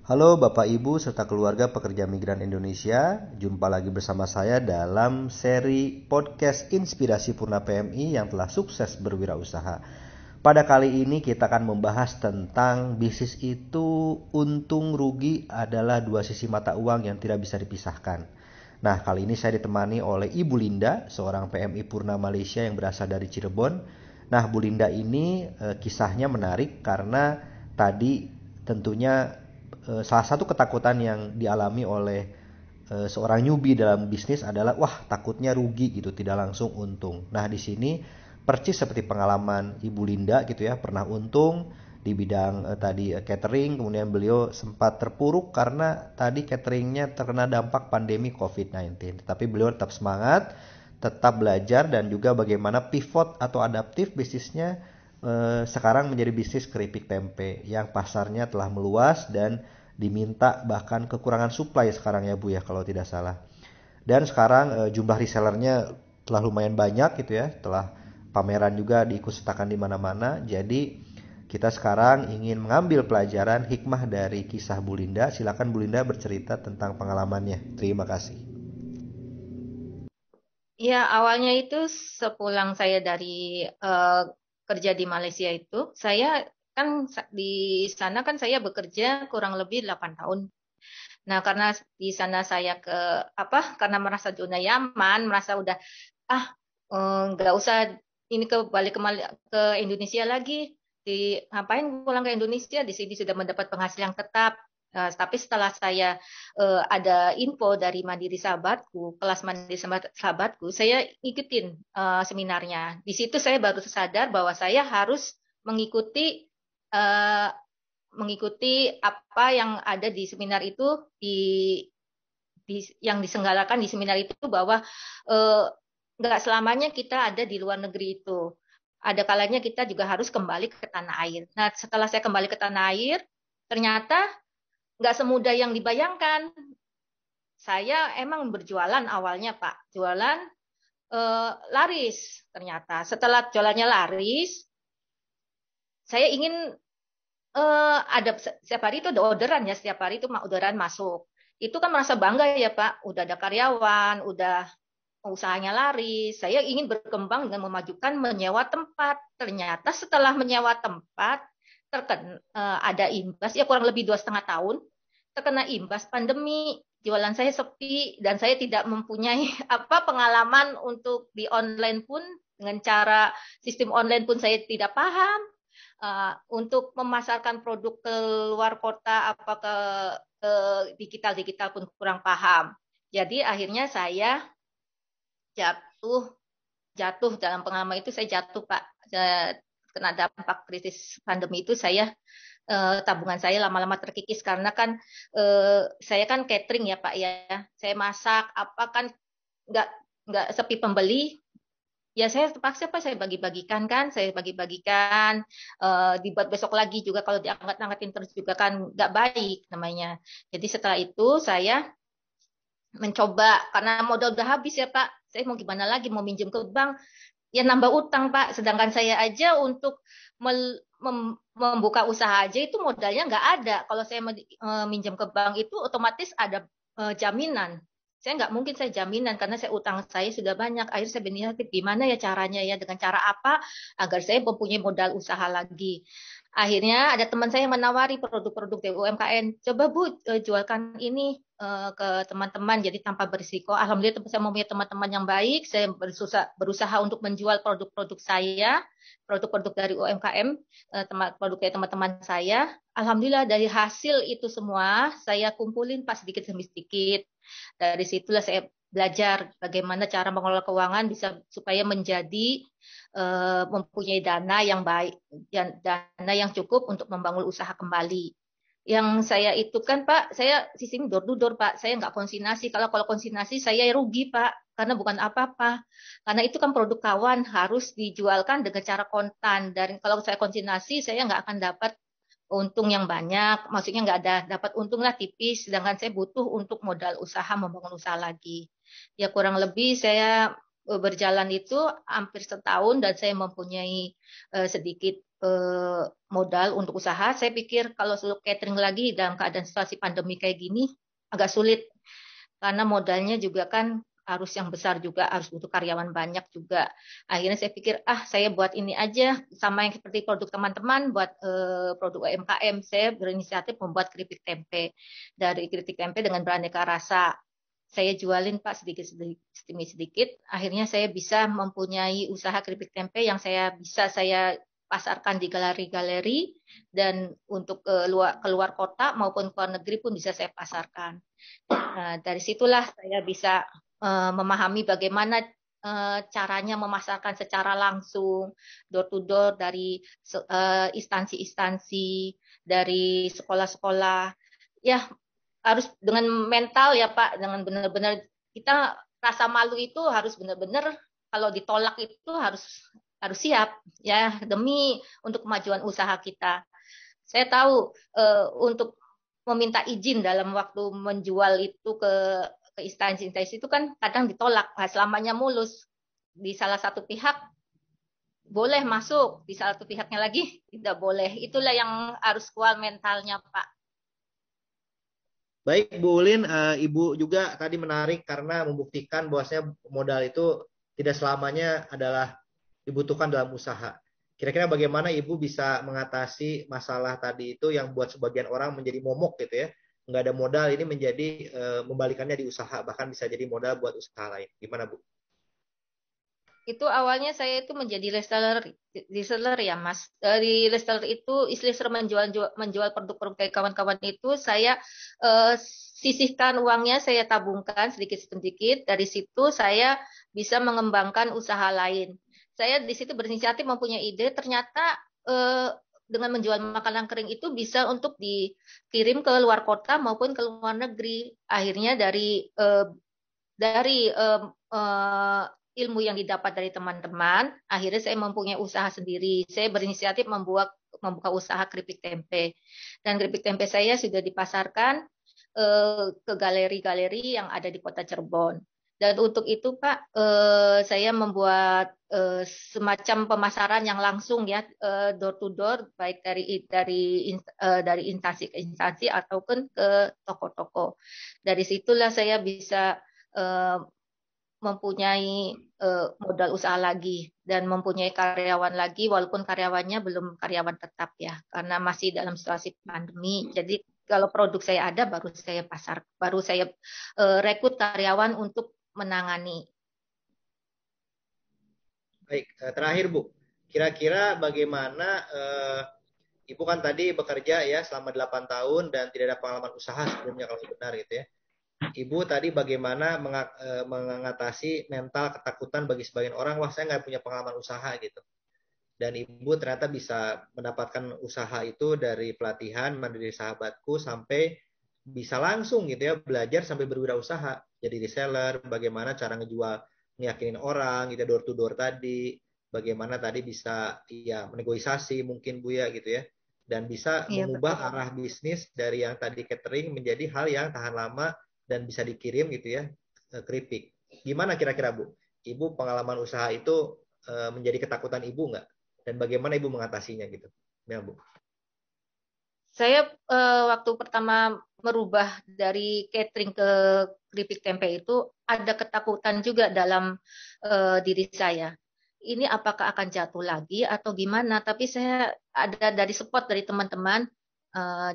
Halo Bapak Ibu serta keluarga pekerja migran Indonesia, jumpa lagi bersama saya dalam seri podcast Inspirasi Purna PMI yang telah sukses berwirausaha. Pada kali ini kita akan membahas tentang bisnis itu untung rugi adalah dua sisi mata uang yang tidak bisa dipisahkan. Nah, kali ini saya ditemani oleh Ibu Linda, seorang PMI Purna Malaysia yang berasal dari Cirebon. Nah, Bu Linda ini kisahnya menarik karena tadi tentunya salah satu ketakutan yang dialami oleh seorang newbie dalam bisnis adalah wah takutnya rugi gitu, tidak langsung untung. Nah, di sini percis seperti pengalaman Ibu Linda gitu ya, pernah untung di bidang tadi catering, kemudian beliau sempat terpuruk karena tadi cateringnya terkena dampak pandemi COVID-19. Tetapi beliau tetap semangat, tetap belajar dan juga bagaimana pivot atau adaptif bisnisnya sekarang menjadi bisnis keripik tempe yang pasarnya telah meluas dan diminta bahkan kekurangan supply sekarang ya Bu ya kalau tidak salah. Dan sekarang jumlah resellernya telah lumayan banyak gitu ya, telah pameran juga diikutsertakan di mana-mana. Jadi kita sekarang ingin mengambil pelajaran hikmah dari kisah Bu Linda. Silakan Bu Linda bercerita tentang pengalamannya. Terima kasih. Ya, awalnya itu sepulang saya dari eh, kerja di Malaysia itu, saya kan di sana kan saya bekerja kurang lebih 8 tahun. Nah, karena di sana saya karena merasa zona nyaman, merasa udah ah nggak usah ini balik ke Indonesia lagi. Di ngapain pulang ke Indonesia? Di sini sudah mendapat penghasilan tetap. Tapi setelah saya ada info dari Mandiri Sahabatku, kelas Mandiri Sahabatku, saya ikutin seminarnya. Di situ saya baru sadar bahwa saya harus mengikuti eh, mengikuti apa yang ada di seminar itu yang disenggarakan di seminar itu bahwa eh, nggak selamanya kita ada di luar negeri itu. Ada kalanya kita juga harus kembali ke tanah air. Nah, setelah saya kembali ke tanah air, ternyata nggak semudah yang dibayangkan. Saya emang berjualan awalnya, Pak. Jualan laris ternyata. Setelah jualannya laris, saya ingin ada setiap hari itu ada orderan ya, setiap hari itu orderan masuk. Itu kan merasa bangga ya Pak, udah ada karyawan, udah usahanya laris. Saya ingin berkembang dengan memajukan menyewa tempat. Ternyata setelah menyewa tempat ada imbas ya kurang lebih 2,5 tahun terkena imbas pandemi. Jualan saya sepi dan saya tidak mempunyai apa pengalaman untuk di online pun dengan cara sistem online pun saya tidak paham. Untuk memasarkan produk ke luar kota apa ke digital digital pun kurang paham. Jadi akhirnya saya jatuh jatuh dalam pengalaman itu saya jatuh Pak. Kena dampak krisis pandemi itu saya tabungan saya lama-lama terkikis karena kan saya kan catering ya Pak ya. Saya masak apa kan nggak nggak sepi pembeli. Ya saya terpaksa Pak saya bagi-bagikan kan, saya bagi-bagikan dibuat besok lagi juga kalau diangkat-angkatin terus juga kan nggak baik namanya. Jadi setelah itu saya mencoba karena modal udah habis ya Pak. Saya mau gimana lagi mau minjem ke bank ya nambah utang Pak. Sedangkan saya aja untuk membuka usaha aja itu modalnya nggak ada. Kalau saya minjem ke bank itu otomatis ada jaminan. Saya nggak mungkin saya jaminan karena saya utang saya sudah banyak. Akhirnya saya berinisiatif gimana ya caranya ya dengan cara apa agar saya mempunyai modal usaha lagi. Akhirnya ada teman saya yang menawari produk-produk dari UMKM. Coba Bu jualkan ini ke teman-teman jadi tanpa berisiko. Alhamdulillah saya mempunyai teman-teman yang baik. Saya berusaha untuk menjual produk-produk saya, produk-produk dari UMKM, produk dari teman-teman saya. Alhamdulillah dari hasil itu semua saya kumpulin pas sedikit demi sedikit. Dari situlah saya belajar bagaimana cara mengelola keuangan bisa supaya menjadi mempunyai dana yang baik, dana yang cukup untuk membangun usaha kembali. Yang saya itu kan Pak, saya sistem door to door Pak, saya nggak konsinyasi. Kalau konsinyasi saya rugi Pak, karena bukan apa-apa. Karena itu kan produk kawan harus dijualkan dengan cara kontan. Dan kalau saya konsinyasi, saya nggak akan dapat untung yang banyak. Maksudnya nggak ada dapat untung lah tipis. Sedangkan saya butuh untuk modal usaha membangun usaha lagi. Ya kurang lebih saya berjalan itu hampir setahun dan saya mempunyai sedikit modal untuk usaha. Saya pikir kalau suruh catering lagi dalam keadaan situasi pandemi kayak gini agak sulit karena modalnya juga kan harus yang besar juga, harus butuh karyawan banyak juga. Akhirnya saya pikir, saya buat ini aja, sama yang seperti produk teman-teman, buat produk UMKM. Saya berinisiatif membuat keripik tempe. Dari keripik tempe dengan beraneka rasa. Saya jualin Pak sedikit-sedikit. Akhirnya saya bisa mempunyai usaha keripik tempe yang saya pasarkan di galeri-galeri, dan untuk keluar kota maupun ke luar negeri pun bisa saya pasarkan. Nah, dari situlah saya bisa memahami bagaimana caranya memasarkan secara langsung, door to door dari instansi-instansi, dari sekolah-sekolah. Ya, harus dengan mental ya Pak, dengan benar-benar kita rasa malu itu harus benar-benar kalau ditolak itu harus harus siap ya demi untuk kemajuan usaha kita. Saya tahu untuk meminta izin dalam waktu menjual itu ke instansi-instansi itu kan kadang ditolak, selamanya mulus. Di salah satu pihak boleh masuk, di salah satu pihaknya lagi tidak boleh. Itulah yang harus kuat mentalnya, Pak. Baik, Bu Ulin, Ibu juga tadi menarik karena membuktikan bahwasanya modal itu tidak selamanya adalah dibutuhkan dalam usaha. Kira-kira bagaimana Ibu bisa mengatasi masalah tadi itu yang buat sebagian orang menjadi momok gitu ya? Nggak ada modal ini menjadi membalikannya di usaha, bahkan bisa jadi modal buat usaha lain. Gimana Bu? Itu awalnya saya itu menjadi reseller ya Mas. Di reseller itu reseller menjual produk-produk dari kawan-kawan itu saya sisihkan uangnya, saya tabungkan sedikit-sedikit. Dari situ saya bisa mengembangkan usaha lain. Saya di situ berinisiatif mempunyai ide, ternyata dengan menjual makanan kering itu bisa untuk dikirim ke luar kota maupun ke luar negeri. Akhirnya dari ilmu yang didapat dari teman-teman, akhirnya saya mempunyai usaha sendiri. Saya berinisiatif membuka usaha keripik tempe. Dan keripik tempe saya sudah dipasarkan ke galeri-galeri yang ada di Kota Cirebon. Dan untuk itu Pak, saya membuat semacam pemasaran yang langsung ya, door to door, baik dari instansi ke instansi ataupun ke toko-toko. Dari situlah saya bisa eh, mempunyai modal usaha lagi dan mempunyai karyawan lagi, walaupun karyawannya belum karyawan tetap ya, karena masih dalam situasi pandemi. Jadi kalau produk saya ada, baru saya rekrut karyawan untuk menangani. Baik, terakhir Bu, kira-kira bagaimana Ibu kan tadi bekerja ya selama 8 tahun dan tidak ada pengalaman usaha sebelumnya kalau benar gitu ya. Ibu tadi bagaimana mengatasi mental ketakutan bagi sebagian orang, wah saya nggak punya pengalaman usaha gitu. Dan Ibu ternyata bisa mendapatkan usaha itu dari pelatihan Mandiri Sahabatku sampai bisa langsung gitu ya, belajar sampai berwirausaha. Jadi reseller, bagaimana cara ngejual, ngeyakinin orang gitu, door to door tadi, bagaimana tadi bisa ya menegosiasi mungkin Bu ya gitu ya. Dan bisa Iya betul. mengubah arah bisnis dari yang tadi catering menjadi hal yang tahan lama dan bisa dikirim gitu ya, keripik. Gimana kira-kira Bu? Ibu pengalaman usaha itu menjadi ketakutan Ibu nggak? Dan bagaimana Ibu mengatasinya gitu? Ya, Bu. Saya waktu pertama merubah dari catering ke keripik tempe itu ada ketakutan juga dalam diri saya. Ini apakah akan jatuh lagi atau gimana? Tapi saya ada dari support dari teman-teman,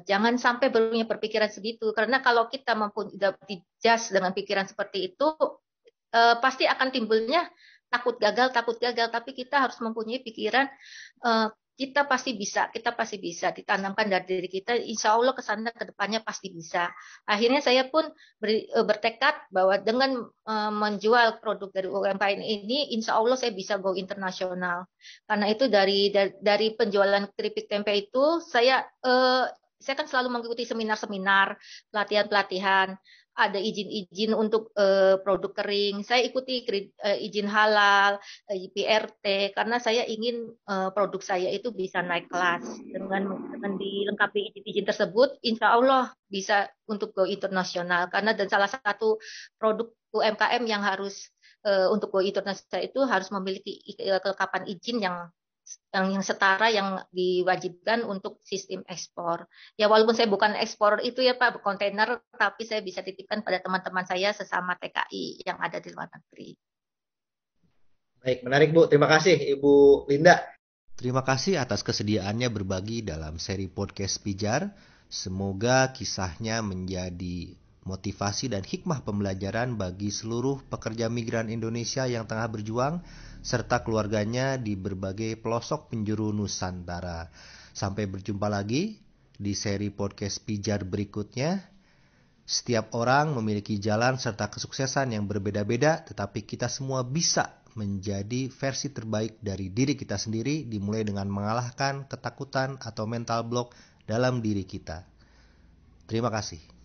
jangan sampai punya berpikiran segitu. Karena kalau kita mempunyai jas dengan pikiran seperti itu, pasti akan timbulnya takut gagal. Tapi kita harus mempunyai pikiran eh, kita pasti bisa ditanamkan dari diri kita. Insya Allah ke sana ke depannya pasti bisa. Akhirnya saya pun bertekad bahwa dengan menjual produk dari UMKM ini, Insya Allah saya bisa go internasional. Karena itu dari penjualan keripik tempe itu saya kan selalu mengikuti seminar-seminar, pelatihan-pelatihan, ada izin-izin untuk produk kering. Saya ikuti izin halal, PRT, karena saya ingin produk saya itu bisa naik kelas. Dengan dilengkapi izin-izin tersebut, insya Allah bisa untuk go internasional. Karena dan salah satu produk UMKM yang harus untuk go internasional itu harus memiliki kelengkapan izin yang yang setara yang diwajibkan untuk sistem ekspor. Ya walaupun saya bukan ekspor itu ya Pak, kontainer, tapi saya bisa titipkan pada teman-teman saya sesama TKI yang ada di luar negeri. Baik, menarik Bu. Terima kasih Ibu Linda. Terima kasih atas kesediaannya berbagi dalam seri podcast Pijar. Semoga kisahnya menjadi motivasi dan hikmah pembelajaran bagi seluruh pekerja migran Indonesia yang tengah berjuang serta keluarganya di berbagai pelosok penjuru Nusantara. Sampai berjumpa lagi di seri podcast Pijar berikutnya. Setiap orang memiliki jalan serta kesuksesan yang berbeda-beda, tetapi kita semua bisa menjadi versi terbaik dari diri kita sendiri, dimulai dengan mengalahkan ketakutan atau mental block dalam diri kita. Terima kasih.